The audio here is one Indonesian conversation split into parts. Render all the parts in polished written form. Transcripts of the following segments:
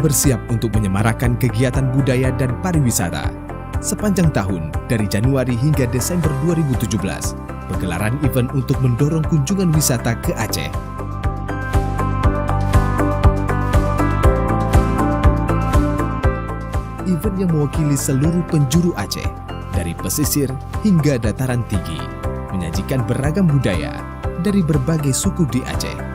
bersiap untuk menyemarakkan kegiatan budaya dan pariwisata. Sepanjang tahun, dari Januari hingga Desember 2017, pegelaran event untuk mendorong kunjungan wisata ke Aceh. Event yang mewakili seluruh penjuru Aceh, dari pesisir hingga dataran tinggi, menyajikan beragam budaya dari berbagai suku di Aceh.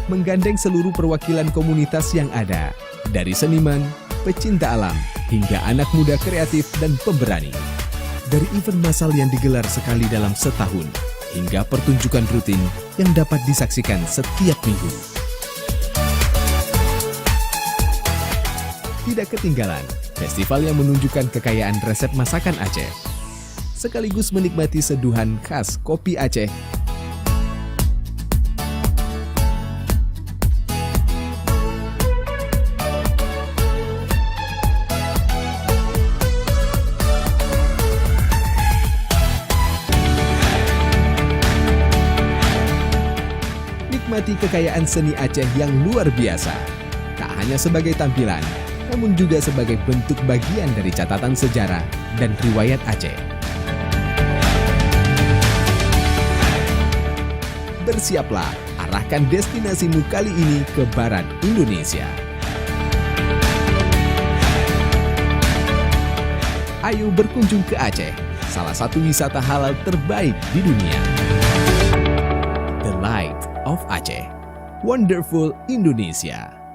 Menggandeng seluruh perwakilan komunitas yang ada, dari seniman, pecinta alam, hingga anak muda kreatif dan pemberani. Dari event massal yang digelar sekali dalam setahun, hingga pertunjukan rutin yang dapat disaksikan setiap minggu. Tidak ketinggalan, festival yang menunjukkan kekayaan resep masakan Aceh, sekaligus menikmati seduhan khas kopi Aceh. Nikmati kekayaan seni Aceh yang luar biasa, tak hanya sebagai tampilan, namun juga sebagai bentuk bagian dari catatan sejarah dan riwayat Aceh. Bersiaplah, arahkan destinasimu kali ini ke barat Indonesia. Ayo berkunjung ke Aceh, salah satu wisata halal terbaik di dunia. The Light of Aceh, Wonderful Indonesia.